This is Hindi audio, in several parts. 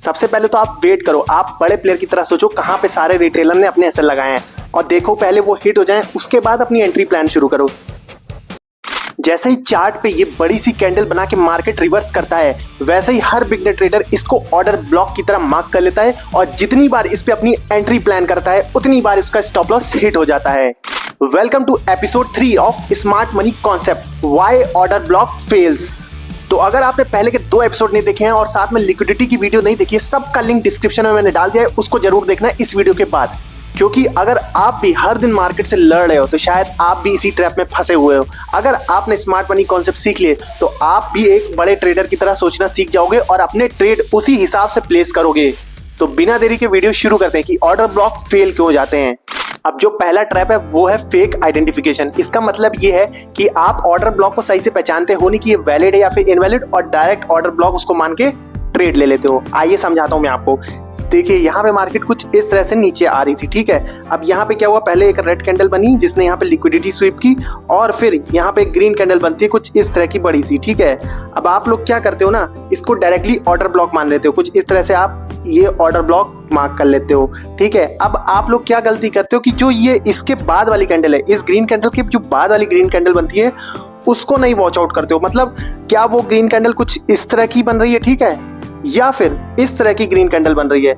सबसे पहले तो आप वेट करो, आप बड़े प्लेयर की तरह सोचो कहाँ पे सारे रिटेलर ने अपने एसएल लगाए हैं और देखो पहले वो हिट हो जाएं, उसके बाद अपनी एंट्री प्लान शुरू करो। जैसे ही चार्ट पे ये बड़ी सी कैंडल बना के मार्केट रिवर्स करता है, वैसे ही हर बिगनर ट्रेडर इसको ऑर्डर ब्लॉक की तरह मार्क कर लेता है और जितनी बार इस पे अपनी एंट्री प्लान करता है उतनी बार इसका स्टॉप लॉस हिट हो जाता है। Welcome to episode 3 of smart money concept, why order block fails. तो अगर आपने पहले के 2 एपिसोड नहीं देखे हैं और साथ में लिक्विडिटी की वीडियो नहीं देखी है, सबका लिंक डिस्क्रिप्शन में मैंने डाल दिया है, उसको जरूर देखना है इस वीडियो के बाद। क्योंकि अगर आप भी हर दिन मार्केट से लड़ रहे हो तो शायद आप भी इसी ट्रैप में फंसे हुए हो। अगर आपने स्मार्ट मनी कॉन्सेप्ट सीख लिए तो आप भी एक बड़े ट्रेडर की तरह सोचना सीख जाओगे और अपने ट्रेड उसी हिसाब से प्लेस करोगे। तो बिना देरी के वीडियो शुरू करते हैं कि ऑर्डर ब्लॉक फेल क्यों हो जाते हैं। अब जो पहला ट्रैप है वो है फेक आइडेंटिफिकेशन। इसका मतलब ये है कि आप ऑर्डर ब्लॉक को सही से पहचानते हो नहीं कि ये वैलिड है या फिर इनवैलिड और डायरेक्ट ऑर्डर ब्लॉक उसको मान के ट्रेड ले लेते हो। आइए समझाता हूं मैं आपको। देखिए यहाँ पे मार्केट कुछ इस तरह से नीचे आ रही थी, ठीक है। अब यहाँ पे क्या हुआ, पहले एक रेड कैंडल बनी जिसने यहाँ पे लिक्विडिटी स्वीप की और फिर यहाँ पे ग्रीन कैंडल बनती है कुछ इस तरह की बड़ी सी, ठीक है। अब आप लोग क्या करते हो ना, इसको डायरेक्टली ऑर्डर ब्लॉक मान लेते हो, कुछ इस तरह से आप ये ऑर्डर ब्लॉक मार्क कर लेते हो, ठीक है। अब आप लोग क्या गलती करते हो कि जो ये इसके बाद वाली कैंडल है, इस ग्रीन कैंडल के जो बाद वाली ग्रीन कैंडल बनती है उसको नहीं वॉच आउट करते हो। मतलब क्या वो ग्रीन कैंडल कुछ इस तरह की बन रही है, ठीक है, या फिर इस तरह की ग्रीन कैंडल बन रही है,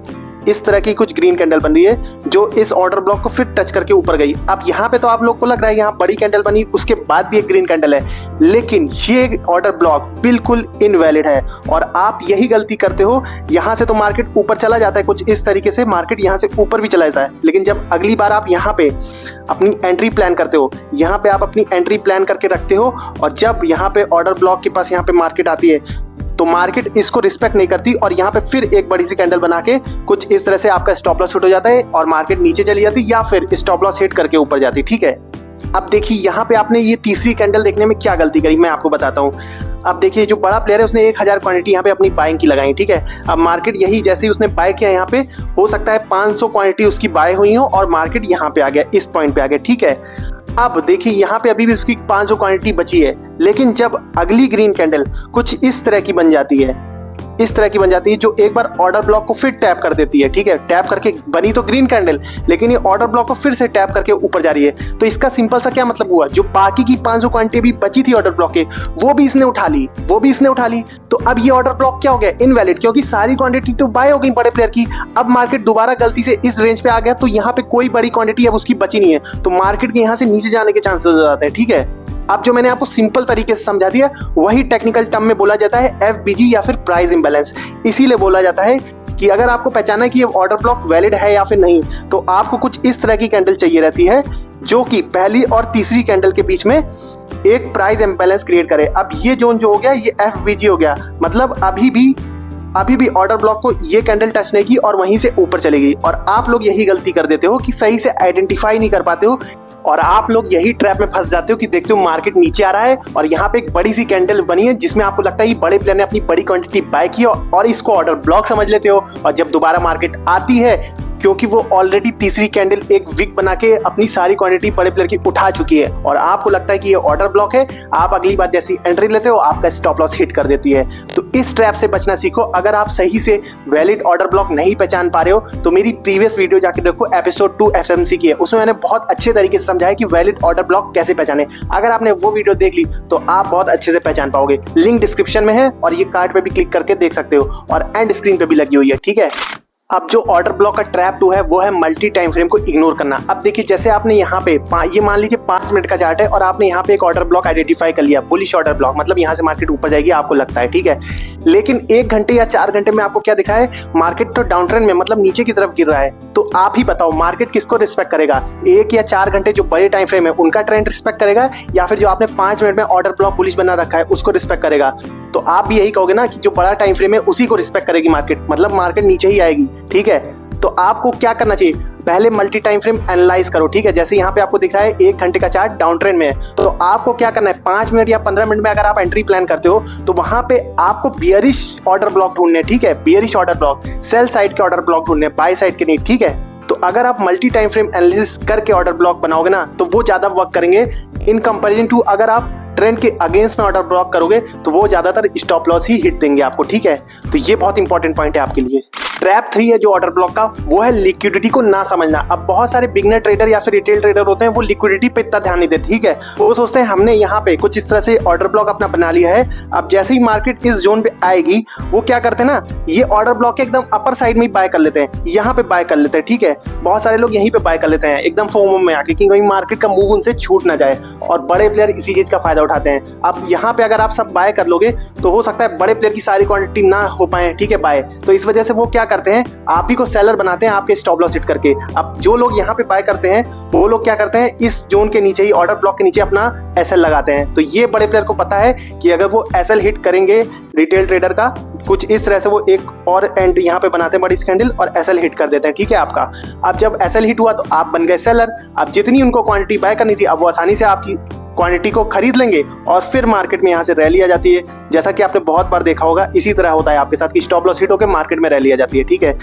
इस तरह की कुछ ग्रीन कैंडल बन रही है जो इस ऑर्डर ब्लॉक को फिर टच करके ऊपर गई। अब यहाँ पे तो आप लोग को लग रहा है यहाँ बड़ी कैंडल बनी उसके बाद भी एक ग्रीन कैंडल है, लेकिन ये ऑर्डर ब्लॉक बिल्कुल इनवैलिड है और आप यही गलती करते हो। यहाँ से तो मार्केट ऊपर चला जाता है कुछ इस तरीके से, मार्केट यहाँ से ऊपर भी चला जाता है, लेकिन जब अगली बार आप यहाँ पे अपनी एंट्री प्लान करते हो, यहाँ पे आप अपनी एंट्री प्लान करके रखते हो और जब यहाँ पे ऑर्डर ब्लॉक के पास यहाँ पे मार्केट आती है तो मार्केट इसको रिस्पेक्ट नहीं करती और यहाँ पे फिर एक बड़ी सी कैंडल बना के कुछ इस तरह से आपका स्टॉप लॉस हिट हो जाता है और मार्केट नीचे चली जाती है या फिर स्टॉप लॉस हिट करके ऊपर जाती है, ठीक है। अब देखिए यहाँ पे आपने ये तीसरी कैंडल देखने में क्या गलती करी, मैं आपको बताता हूँ। अब देखिए जो बड़ा प्लेयर है उसने 1000 क्वांटिटी यहाँ पे अपनी बाइंग की लगाई, ठीक है। अब मार्केट यही जैसे ही उसने बाय किया यहाँ पे हो सकता है 500 क्वांटिटी उसकी बाय हुई हो और मार्केट यहाँ पे आ गया, इस पॉइंट पे आ गया, ठीक है। अब देखिए यहाँ पे अभी भी उसकी 500 क्वांटिटी बची है, लेकिन जब अगली ग्रीन कैंडल कुछ इस तरह की बन जाती है, इस तरह की बन जाती है जो एक बार ऑर्डर ब्लॉक को फिर टैप कर देती है, ठीक है। टैप करके बनी तो ग्रीन कैंडल, लेकिन ये ऑर्डर ब्लॉक को फिर से टैप करके ऊपर जा रही है। तो इसका सिंपल सा क्या मतलब हुआ, जो बाकी की 500 क्वांटिटी भी बची थी ऑर्डर ब्लॉक के वो भी इसने उठा ली, वो भी इसने उठा ली। तो अब ये ऑर्डर ब्लॉक क्या हो गया, इनवैलिड, क्योंकि सारी क्वांटिटी तो बाय हो गई बड़े प्लेयर की। अब मार्केट दोबारा गलती से इस रेंज पे आ गया तो यहाँ पे कोई बड़ी क्वांटिटी अब उसकी बची नहीं है, तो मार्केट के यहाँ से नीचे जाने के चांसेस हो जाते हैं, ठीक है। अब जो मैंने आपको सिंपल तरीके से समझा दिया वही टेक्निकल टर्म में बोला जाता है एफबीजी या फिर प्राइस इंबैलेंस। इसीलिए बोला जाता है कि अगर आपको पहचाना है कि ये ऑर्डर ब्लॉक वैलिड है या फिर नहीं, तो आपको कुछ इस तरह की कैंडल चाहिए रहती है जो कि पहली और तीसरी कैंडल के बीच में एक प्राइस इंबैलेंस क्रिएट करे। अब ये जोन जो हो गया ये एफबीजी हो गया, मतलब अभी भी ऑर्डर ब्लॉक को ये कैंडल टच नहीं की और वहीं से ऊपर चलेगी। और आप लोग यही गलती कर देते हो कि सही से आइडेंटिफाई नहीं कर पाते हो और आप लोग यही ट्रैप में फंस जाते हो कि देखते हो मार्केट नीचे आ रहा है और यहाँ पे एक बड़ी सी कैंडल बनी है जिसमें आपको लगता है कि बड़े प्लेयर ने अपनी बड़ी क्वांटिटी बाय की और इसको ऑर्डर ब्लॉक समझ लेते हो। और जब दोबारा मार्केट आती है, क्योंकि वो ऑलरेडी तीसरी कैंडल एक विक बना के अपनी सारी क्वांटिटी बड़े प्लेयर की उठा चुकी है और आपको लगता है कि ये ऑर्डर ब्लॉक है, आप अगली बार जैसी एंट्री लेते हो आपका स्टॉप लॉस हिट कर देती है। तो इस ट्रैप से बचना सीखो। अगर आप सही से वैलिड ऑर्डर ब्लॉक नहीं पहचान पा रहे हो तो मेरी प्रीवियस वीडियो जाके देखो, एपिसोड 2 एफएमसी की है, उसमें मैंने बहुत अच्छे तरीके से समझाया कि वैलिड ऑर्डर ब्लॉक कैसे पहचाने। अगर आपने वो वीडियो देख ली तो आप बहुत अच्छे से पहचान पाओगे। लिंक डिस्क्रिप्शन में है और ये कार्ड पे भी क्लिक करके देख सकते हो और एंड स्क्रीन पे भी लगी हुई है, ठीक है। अब जो ऑर्डर ब्लॉक का ट्रैप 2 है वो है मल्टी टाइम फ्रेम को इग्नोर करना। अब देखिए जैसे आपने यहाँ पे ये मान लीजिए 5 मिनट का चार्ट है और आपने यहाँ पे एक ऑर्डर ब्लॉक आइडेंटिफाई कर लिया, बुलिश ऑर्डर ब्लॉक, मतलब यहाँ से मार्केट ऊपर जाएगी आपको लगता है, ठीक है। लेकिन 1 घंटे या 4 घंटे में आपको क्या दिखा है, मार्केट तो डाउन ट्रेंड में मतलब नीचे की तरफ गिर रहा है। तो आप ही बताओ मार्केट किसको रिस्पेक्ट करेगा, 1 या 4 घंटे जो बड़े टाइम फ्रेम है उनका ट्रेंड रिस्पेक्ट करेगा या फिर जो आपने 5 मिनट में ऑर्डर ब्लॉक बुलिश बना रखा है उसको रिस्पेक्ट करेगा। तो आप भी यही कहोगे ना कि जो बड़ा टाइम फ्रेम है उसी को रिस्पेक्ट करेगी मार्केट, मतलब मार्केट नीचे ही आएगी, ठीक है। तो आपको क्या करना चाहिए, पहले मल्टी टाइम फ्रेम एनालाइज करो, ठीक है। जैसे यहाँ पे आपको दिख रहा है 1 घंटे का चार्ट डाउन ट्रेंड में है, तो आपको क्या करना है, 5 मिनट या 15 मिनट में अगर आप एंट्री प्लान करते हो तो वहां पे आपको बियरिश ऑर्डर ब्लॉक ढूंढने, ठीक है, bearish order block, sell side के ऑर्डर ब्लॉक ढूंढने, बाय साइड के नहीं, ठीक है। तो अगर आप मल्टी टाइम फ्रेम एनालिसिस करके ऑर्डर ब्लॉक बनाओगे ना तो वो ज्यादा वर्क करेंगे इन कंपैरिजन टू अगर आप ट्रेंड के अगेंस्ट में ऑर्डर ब्लॉक करोगे तो वो ज्यादातर स्टॉप लॉस ही हिट देंगे आपको, ठीक है। तो ये बहुत इंपॉर्टेंट पॉइंट है आपके लिए। ट्रैप 3 है जो ऑर्डर ब्लॉक का, वो है लिक्विडिटी को ना समझना। अब बहुत सारे बिगनर ट्रेडर या फिर रिटेल ट्रेडर होते हैं, वो लिक्विडिटी पे इतना ध्यान नहीं देते, ठीक है। वो सोचते हैं हमने यहाँ पे कुछ इस तरह से ऑर्डर ब्लॉक अपना बना लिया है, अब जैसे ही मार्केट इस जोन पे आएगी वो क्या करते हैं ना, ये ऑर्डर ब्लॉक के एकदम अपर साइड में बाय कर लेते हैं, यहाँ पे बाय कर लेते हैं, ठीक है। बहुत सारे लोग यहीं पे बाय कर लेते हैं एकदम फोमो में आके कि कहीं मार्केट का मूव उनसे छूट ना जाए, और बड़े प्लेयर इसी चीज का फायदा उठाते हैं। अब यहाँ पे अगर आप सब बाय कर लोगे तो हो सकता है बड़े प्लेयर की सारी क्वांटिटी ना हो पाए, ठीक है, बाय। तो इस वजह से वो क्या करते हैं, आप ही को सेलर बनाते हैं आपके स्टॉप लॉस हिट करके। अब जो लोग यहाँ पे बाय करते हैं वो लोग क्या करते हैं, इस जोन के नीचे ही ऑर्डर ब्लॉक के नीचे अपना एसएल लगाते हैं। तो ये बड़े प्लेयर को पता है कि अगर वो एसएल हिट करेंगे रिटेल ट्रेडर का कुछ इस तरह से, वो एक और एंट्री यहाँ पे बनाते हैं बड़ी कैंडल और एसएल हिट कर देते हैं, ठीक है आपका। अब जब एसएल हिट हुआ तो आप बन गए सेलर। अब जितनी उनको क्वांटिटी बाय करनी थी अब वो आसानी से आपकी क्वांटिटी को खरीद लेंगे और फिर मार्केट में यहाँ से रैली आ जाती है। जैसा कि आपने बहुत बार देखा होगा, इसी तरह होता है आपके साथ कि स्टॉप लॉस हिट होकर मार्केट में रैली आ जाती है, ठीक है।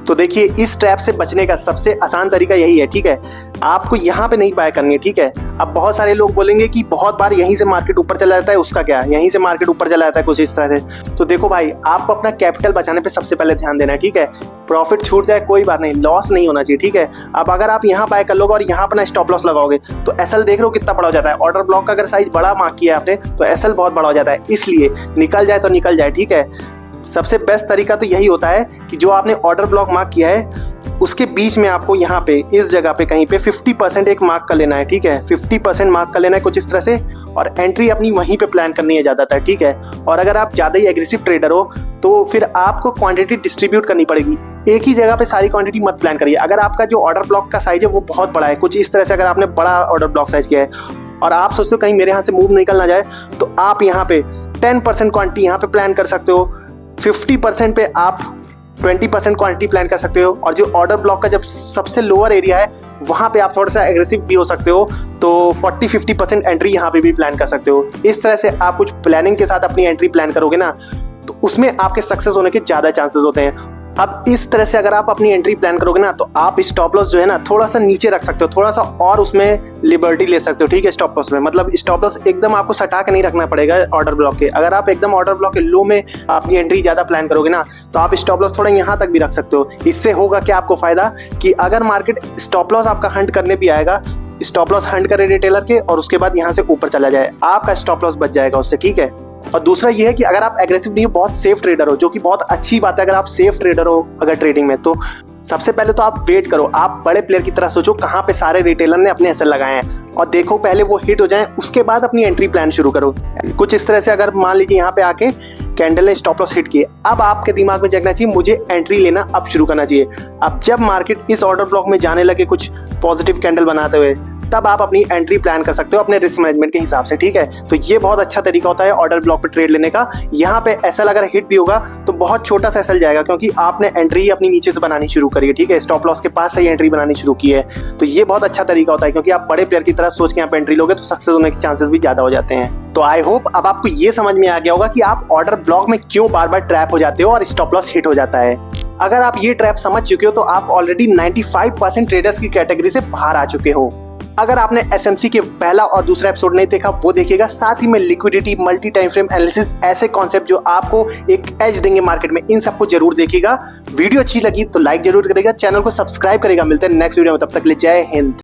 तो देखिए, इस ट्रैप से बचने का सबसे आसान तरीका यही है, ठीक है। आपको यहाँ पे नहीं बाय करनी है, ठीक है। अब बहुत सारे लोग बोलेंगे कि बहुत बार यहीं से मार्केट ऊपर चला जाता है, उसका क्या, यहीं से मार्केट ऊपर चला जाता है कुछ इस तरह से। तो देखो भाई, आपको अपना कैपिटल बचाने पे सबसे पहले ध्यान देना है, ठीक है। प्रॉफिट छूट जाए कोई बात नहीं, लॉस नहीं होना चाहिए, ठीक है। अब अगर आप यहाँ बाय कर लोगे और यहाँ अपना स्टॉप लॉस लगाओगे तो एसएल देख रहे हो कितना बड़ा हो जाता है। ऑर्डर ब्लॉक का अगर साइज बड़ा मार्क किया है आपने तो एसएल बहुत बड़ा हो जाता है, इसलिए निकल जाए तो निकल जाए, ठीक है। सबसे बेस्ट तरीका तो यही होता है कि जो आपने ऑर्डर ब्लॉक मार्क किया है उसके बीच में आपको यहाँ पे इस जगह पे कहीं पे 50% एक मार्क कर लेना है, ठीक है। 50% मार्क कर लेना है कुछ इस तरह से, और एंट्री अपनी वहीं पे प्लान करनी है ज्यादातर, ठीक है। और अगर आप ज्यादा ही एग्रेसिव ट्रेडर हो तो फिर आपको क्वांटिटी डिस्ट्रीब्यूट करनी पड़ेगी, एक ही जगह पे सारी क्वांटिटी मत प्लान करिए। अगर आपका जो ऑर्डर ब्लॉक का साइज है वो बहुत बड़ा है, कुछ इस तरह से अगर आपने बड़ा ऑर्डर ब्लॉक साइज किया है और आप सोचते हो कहीं मेरे हाथ से मूव निकल ना जाए, तो आप यहाँ पे 10% क्वांटिटी यहाँ पे प्लान कर सकते हो, 50% पे आप 20% क्वांटिटी प्लान कर सकते हो, और जो ऑर्डर ब्लॉक का जब सबसे लोअर एरिया है वहां पे आप थोड़ा सा एग्रेसिव भी हो सकते हो, तो 40-50% एंट्री यहाँ पे भी प्लान कर सकते हो। इस तरह से आप कुछ प्लानिंग के साथ अपनी एंट्री प्लान करोगे ना तो उसमें आपके सक्सेस होने के ज्यादा चांसेस होते हैं। अब इस तरह से अगर आप अपनी एंट्री प्लान करोगे ना तो आप स्टॉप लॉस जो है ना थोड़ा सा नीचे रख सकते हो, थोड़ा सा और उसमें लिबर्टी ले सकते हो, ठीक है। स्टॉप लॉस में मतलब स्टॉप लॉस एकदम आपको सटा के नहीं रखना पड़ेगा ऑर्डर ब्लॉक के। अगर आप एकदम ऑर्डर ब्लॉक के लो में अपनी एंट्री ज्यादा प्लान करोगे ना तो आप स्टॉप लॉस थोड़ा यहाँ तक भी रख सकते हो। इससे होगा क्या आपको फायदा कि अगर मार्केट स्टॉप लॉस आपका हंट करने भी आएगा, स्टॉप लॉस हंट करे रिटेलर के और उसके बाद यहाँ से ऊपर चला जाए, आपका स्टॉप लॉस बच जाएगा उससे, ठीक है। और दूसरा ये है कि अगर आप एग्रेसिव नहीं हो, बहुत सेफ ट्रेडर हो, जो कि बहुत अच्छी बात है अगर आप सेफ ट्रेडर हो अगर ट्रेडिंग में, तो सबसे पहले तो आप वेट करो। आप बड़े प्लेयर की तरह सोचो कहाँ पे सारे रिटेलर ने अपने एसएल लगाए हैं और देखो पहले वो हिट हो जाएं, उसके बाद अपनी एंट्री प्लान शुरू करो। कुछ इस तरह से अगर मान लीजिए यहाँ पे आके कैंडल ने स्टॉप लॉस हिट किए, अब आपके दिमाग में जगना चाहिए मुझे एंट्री लेना अब शुरू करना चाहिए। अब जब मार्केट इस ऑर्डर ब्लॉक में जाने लगे कुछ पॉजिटिव कैंडल बनाते हुए, तब आप अपनी एंट्री प्लान कर सकते हो अपने रिस्क मैनेजमेंट के हिसाब से, ठीक है। तो ये बहुत अच्छा तरीका होता है ऑर्डर ब्लॉक पे ट्रेड लेने का। यहाँ पे एसएल अगर हिट भी होगा तो बहुत छोटा सा एसएल जाएगा, क्योंकि आपने एंट्री ही अपनी नीचे से बनानी शुरू करी है, ठीक है। स्टॉप लॉस के पास से ही एंट्री बनानी शुरू की है। तो ये बहुत अच्छा तरीका होता है, क्योंकि आप बड़े प्लेयर की तरह सोच के यहाँ पे एंट्री लोगे तो सक्सेस होने के चांसेस भी ज्यादा हो जाते हैं। तो आई होप अब आपको ये समझ में आ गया होगा कि आप ऑर्डर ब्लॉक में क्यों बार बार ट्रैप हो जाते हो और स्टॉप लॉस हिट हो जाता है। अगर आप ये ट्रैप समझ चुके हो तो आप ऑलरेडी 95% ट्रेडर्स की कैटेगरी से बाहर आ चुके हो। अगर आपने एसएमसी के पहला और दूसरा एपिसोड नहीं देखा वो देखिएगा, साथ ही में liquidity, multi time frame analysis, ऐसे कॉन्सेप्ट जो आपको एक एज देंगे मार्केट में, इन सबको जरूर देखिएगा। वीडियो अच्छी लगी तो लाइक जरूर करेगा, चैनल को सब्सक्राइब करेगा। मिलते हैं नेक्स्ट वीडियो में, तब तक ले जय हिंद।